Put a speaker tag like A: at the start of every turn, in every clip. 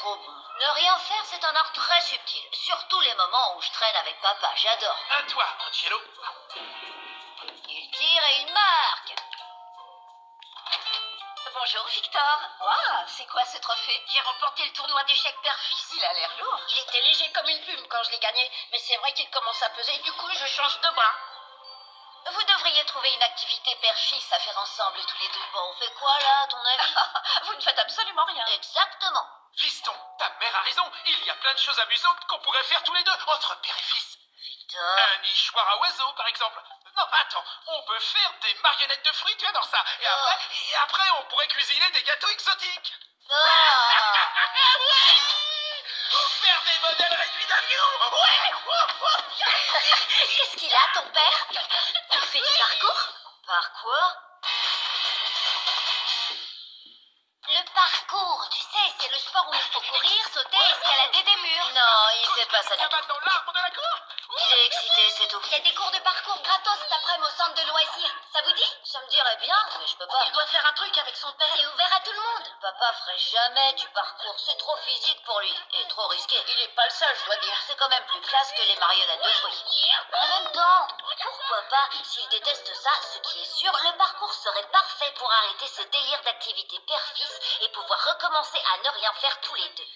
A: trop bon. Ne rien faire, c'est un art très subtil. Surtout les moments où je traîne avec papa, j'adore.
B: À toi, Angelo.
A: Il tire et il marque.
C: Bonjour Victor. Waouh, c'est quoi ce trophée? J'ai remporté le tournoi d'échecs père-fils. Il a l'air lourd. Il était léger comme une plume quand je l'ai gagné, mais c'est vrai qu'il commence à peser, du coup je change de bras. Vous devriez trouver une activité père-fils à faire ensemble tous les deux.
A: Bon, on fait quoi là, à ton avis?
C: Vous ne faites absolument rien.
A: Exactement.
B: Fiston, ta mère a raison. Il y a plein de choses amusantes qu'on pourrait faire tous les deux, entre père et fils.
A: Victor.
B: Un nichoir à oiseaux, par exemple. Non, attends, on peut faire des marionnettes de fruits, tu adores ça. Et après, on pourrait cuisiner des gâteaux exotiques.
A: Ah.
B: Ou faire des modèles réduits d'avions. Ouais.
C: Qu'est-ce qu'il a, ton père? Il fait du parcours?
A: Parcours?
C: Le parcours, tu sais, c'est le sport où il faut courir, sauter, escalader des murs.
A: Non, il fait pas ça du tout.
B: Cabane dans l'arbre de la cour.
A: Il est excité, c'est tout.
C: Il y a des cours de parcours gratos cet après-midi au centre de loisirs. Ça vous dit?
A: Ça me dirait bien, mais je peux pas.
C: Il doit faire un truc avec son père. C'est ouvert à tout le monde.
A: Papa ferait jamais du parcours, c'est trop physique pour lui et trop risqué.
C: Il est pas le seul, je dois dire.
A: C'est quand même plus classe que les marionnettes de fruits. En même temps, pourquoi pas? S'il déteste ça, ce qui est sûr, le parcours serait parfait pour arrêter ce délire d'activité père-fils et pouvoir recommencer à ne rien faire tous les deux.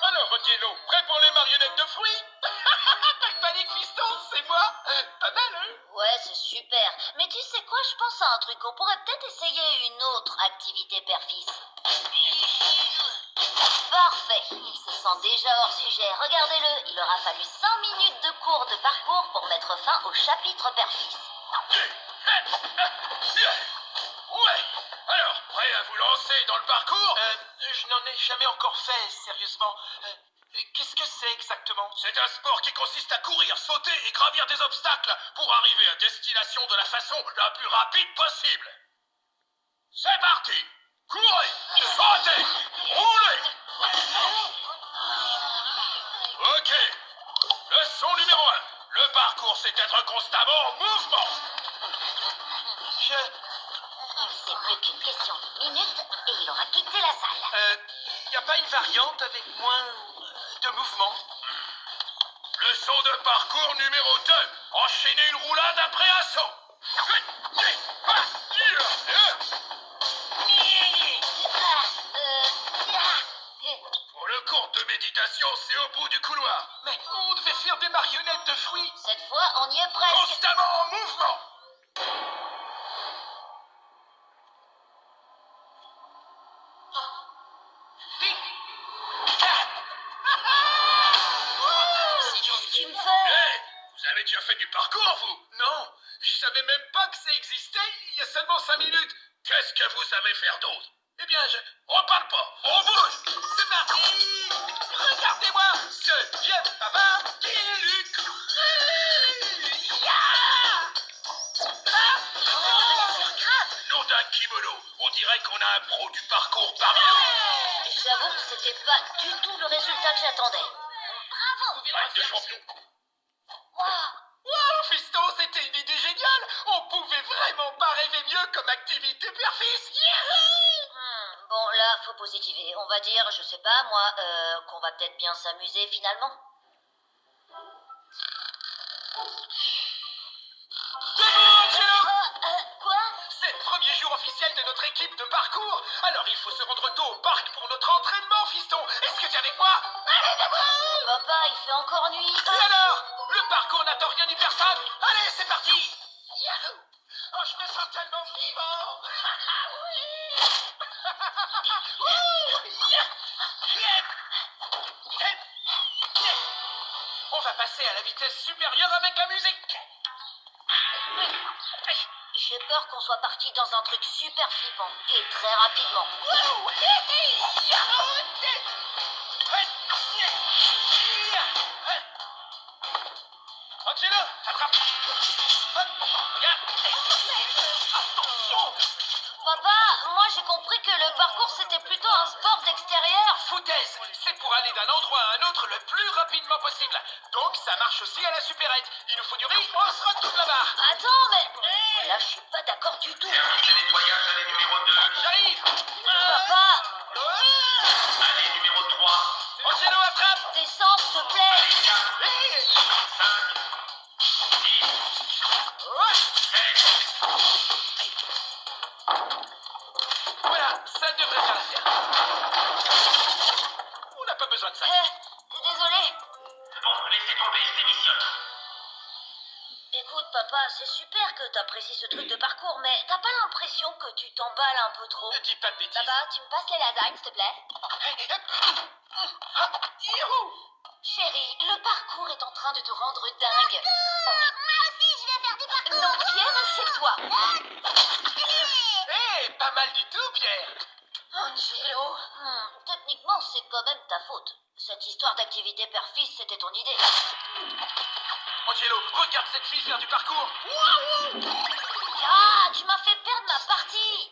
B: Alors, Angelo, prêt pour les marionnettes de fruits? Pas de panique, fiston, c'est moi. Pas mal, hein?
A: Ouais, c'est super. Mais tu sais quoi, je pense à un truc. On pourrait peut-être essayer une autre activité père-fils. Parfait. Il se sent déjà hors sujet. Regardez-le. Il aura fallu 100 minutes de cours de parcours pour mettre fin au chapitre père-fils.
B: Ouais. Alors, prêt à vous lancer dans le parcours? Je n'en ai jamais encore fait, sérieusement. Qu'est-ce que c'est exactement? C'est un sport qui consiste à courir, sauter et gravir des obstacles pour arriver à destination de la façon la plus rapide possible. C'est parti! Courez! Sautez! Roulez! Ok. Leçon numéro 1. Le parcours, c'est être constamment en mouvement.
A: C'est plus qu'une question de minutes et il aura quitté la salle.
B: Y a pas une variante avec moins de mouvement? Leçon de parcours numéro 2. Enchaîner une roulade après un saut. Pour le cours de méditation, c'est au bout du couloir. Mais on devait faire des marionnettes de fruits.
A: Cette fois, on y est presque.
B: Constamment en mouvement.
A: Qu'est-ce que tu me fais?
B: Hey, vous avez déjà fait du parcours, vous? Non, je savais même pas que ça existait il y a seulement 5 minutes. Qu'est-ce que vous savez faire d'autre? Eh bien, on parle pas, on bouge. C'est parti. Regardez-moi ce vieux papa qui lutte. Nom d'un kimono, on dirait qu'on a un pro du parcours parmi nous.
A: J'avoue que c'était pas du tout le résultat que j'attendais.
C: Bravo!
B: Live de champion.
A: Waouh!
B: Wow, fiston, c'était une idée géniale. On pouvait vraiment pas rêver mieux comme activité père-fils.
A: Bon, là, faut positiver. On va dire, je sais pas, moi, qu'on va peut-être bien s'amuser finalement. Quoi?
B: C'est le premier jour officiel de notre équipe de parcours. Alors il faut se rendre tôt au parc pour notre entraînement, fiston. Est-ce que tu es avec moi? Allez, debout!
A: Papa, il fait encore nuit.
B: Et alors? Le parcours n'attend rien ni personne. Allez, c'est parti. Yahoo! Oh, je me sens tellement vivant. On va passer à la vitesse supérieure avec la musique.
A: J'ai peur qu'on soit parti dans un truc super flippant et très rapidement.
B: Angelo, attrape. Regarde. Attention.
A: Papa, moi j'ai compris que le parcours c'était plutôt un sport d'extérieur.
B: Foutaise, c'est pour aller d'un endroit à un autre le plus rapidement possible. Donc ça marche aussi à la supérette. Il nous faut du riz, on se retrouve là-bas.
A: Attends, mais là je suis pas d'accord du tout.
D: Service de nettoyage, allée numéro 2.
B: J'arrive.
A: Papa,
D: Allée numéro 3.
B: devrait bien la faire. On n'a pas besoin de ça.
A: Désolé.
B: Bon, laissez tomber, je démissionne.
A: Écoute, papa, c'est super que t'apprécies ce truc de parcours, mais t'as pas l'impression que tu t'emballes un peu trop?
B: Ne dis pas de bêtises.
C: Papa, tu me passes les lasagnes, s'il te plaît?
B: Youhou!
C: Chérie, le parcours est en train de te rendre dingue.
A: Moi aussi, je vais faire du parcours.
C: Non, Pierre, assieds-toi.
B: Hé, pas mal du tout, Pierre.
C: Angelo.
A: Techniquement, c'est quand même ta faute. Cette histoire d'activité père-fils, c'était ton idée.
B: Angelo, regarde cette fille faire du parcours.
A: Ah, tu m'as fait perdre ma partie.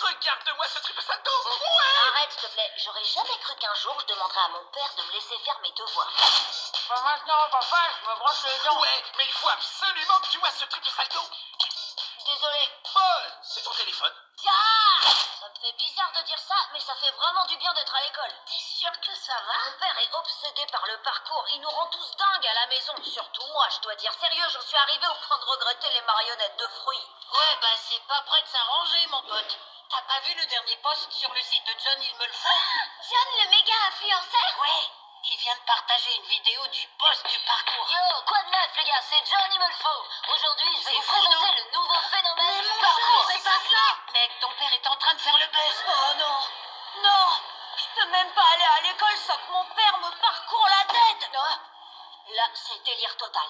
B: Regarde-moi ce triple salto. Ouais.
A: Arrête, s'il te plaît. J'aurais jamais cru qu'un jour je demanderais à mon père de me laisser faire mes devoirs.
C: Maintenant, papa, je me brosse les dents.
B: Ouais, mais il faut absolument que tu vois ce triple salto.
A: Désolé.
B: Paul, c'est ton téléphone.
A: Tiens, ça me fait bizarre de dire ça, mais ça fait vraiment du bien d'être à l'école.
C: T'es sûr que ça va?
A: Mon père est obsédé par le parcours. Il nous rend tous dingues à la maison. Surtout moi, je dois dire. Sérieux, j'en suis arrivée au point de regretter les marionnettes de fruits.
C: Ouais, bah c'est pas prêt de s'arranger, mon pote. T'as pas vu le dernier post sur le site de John Il me le faut?
A: John, le méga influenceur?
C: Ouais, il vient de partager une vidéo du post du parcours.
A: Yo, quoi de neuf, les gars? C'est John, il me le faut. Aujourd'hui, je vais
C: C'est
A: vous
C: fou,
A: présenter
C: non?
A: le nouveau phénomène du
C: mon
A: parcours.
C: Dieu, c'est pas ça! Mec, ton père est en train de faire le buzz.
A: Oh non, non, je peux même pas aller à l'école sans que mon père me parcourt la tête. Non, là, c'est délire total.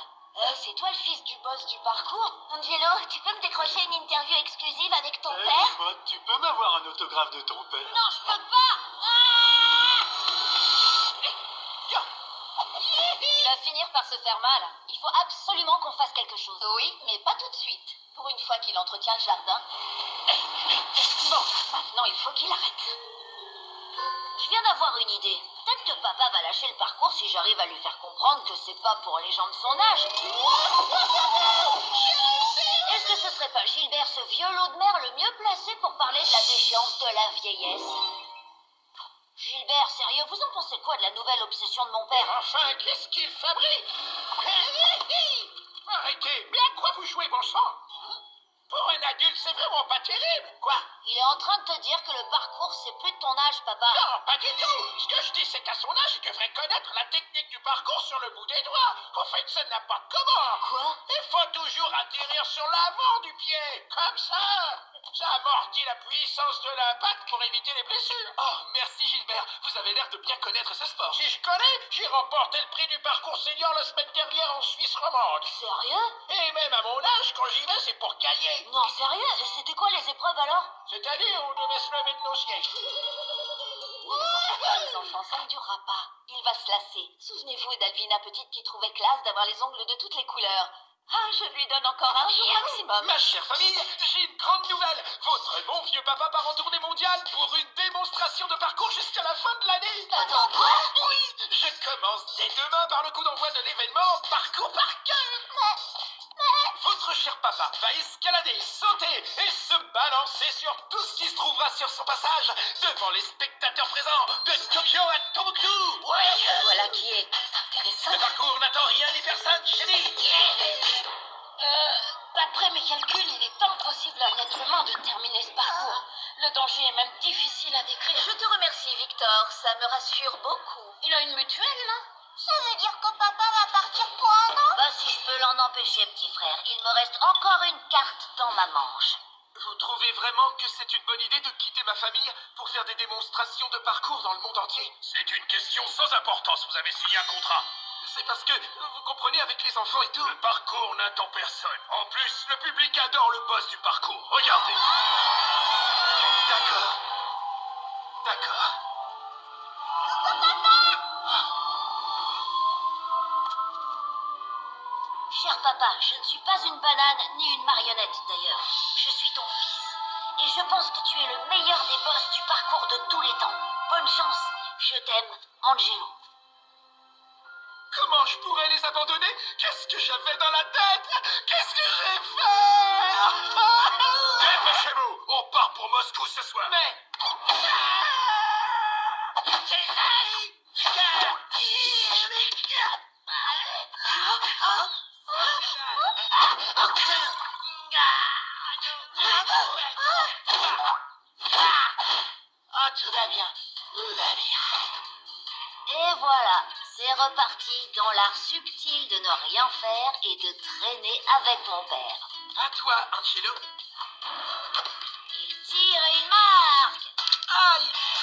A: C'est toi le fils du boss du parcours? Angelo, tu peux me décrocher une interview exclusive avec ton père?
B: Tu peux m'avoir un autographe de ton père?
A: Non, je peux pas.
C: Il va finir par se faire mal. Il faut absolument qu'on fasse quelque chose. Oui, mais pas tout de suite. Pour une fois qu'il entretient le jardin.
B: Bon,
C: Maintenant, il faut qu'il arrête.
A: Je viens d'avoir une idée. Peut-être que papa va lâcher le parcours si j'arrive à lui faire comprendre que c'est pas pour les gens de son âge. Est-ce que ce serait pas Gilbert, ce vieux loup de mer, le mieux placé pour parler de la déchéance de la vieillesse? Gilbert, sérieux, vous en pensez quoi de la nouvelle obsession de mon père?
B: enfin, qu'est-ce qu'il fabrique? Arrêtez, mais à quoi vous jouez, bon sang? Pour un adulte, c'est vraiment pas terrible. Quoi?
A: Il est en train de te dire que le parcours, c'est plus de ton âge, papa.
B: Non, pas du tout. Ce que je dis, c'est qu'à son âge, il devrait connaître la technique du parcours sur le bout des doigts. En fait, ça n'importe comment.
A: Quoi?
B: Il faut toujours atterrir sur l'avant du pied, comme ça. Ça amortit la puissance de l'impact pour éviter les blessures. Oh, merci Gilbert. Vous avez l'air de bien connaître ce sport. Si je connais, j'ai remporté le prix du parcours senior la semaine dernière en Suisse romande.
A: Sérieux?
B: Et même à mon âge, quand j'y vais, c'est pour gagner.
A: Non, sérieux? Et c'était quoi les épreuves alors?
B: C'est-à-dire, on devait se lever de nos sièges.
C: Les enfants, ça ne durera pas. Il va se lasser. Souvenez-vous d'Alvina petite qui trouvait classe d'avoir les ongles de toutes les couleurs. Ah, je lui donne encore un jour maximum.
B: Ma chère famille, j'ai une grande nouvelle. Votre bon vieux papa part en tournée mondiale pour une démonstration de parcours jusqu'à la fin de l'année.
A: Attends, quoi?
B: Oui, je commence dès demain par le coup d'envoi de l'événement Parcours par cœur. Votre cher papa va escalader, sauter et se balancer sur tout ce qui se trouvera sur son passage devant les spectateurs présents de Tokyo à Tombouctou. Ouais.
C: Voilà qui est intéressant.
B: Le parcours n'attend rien ni personne, chérie.
C: D'après mes calculs, il est impossible à un être humain de terminer ce parcours. Le danger est même difficile à décrire.
A: Je te remercie, Victor. Ça me rassure beaucoup.
C: Il a une mutuelle, non?
A: Ça veut dire que papa va partir pour un an? Bah, si je peux l'en empêcher, petit frère. Il me reste encore une carte dans ma manche.
B: Vous trouvez vraiment que c'est une bonne idée de quitter ma famille pour faire des démonstrations de parcours dans le monde entier? C'est une question sans importance, vous avez signé un contrat. C'est parce que, vous comprenez, avec les enfants et tout... Le parcours n'attend personne. En plus, le public adore le boss du parcours. Regardez. D'accord. D'accord.
A: Cher papa, je ne suis pas une banane ni une marionnette d'ailleurs. Je suis ton fils. Et je pense que tu es le meilleur des boss du parcours de tous les temps. Bonne chance. Je t'aime, Angelo.
B: Comment je pourrais les abandonner? Qu'est-ce que j'avais dans la tête? Qu'est-ce que j'ai fait? Dépêchez-vous, on part pour Moscou ce soir. Mais...
A: reparti dans l'art subtil de ne rien faire et de traîner avec mon père.
B: À toi, Angelo.
A: Il tire et il marque.
B: Aïe!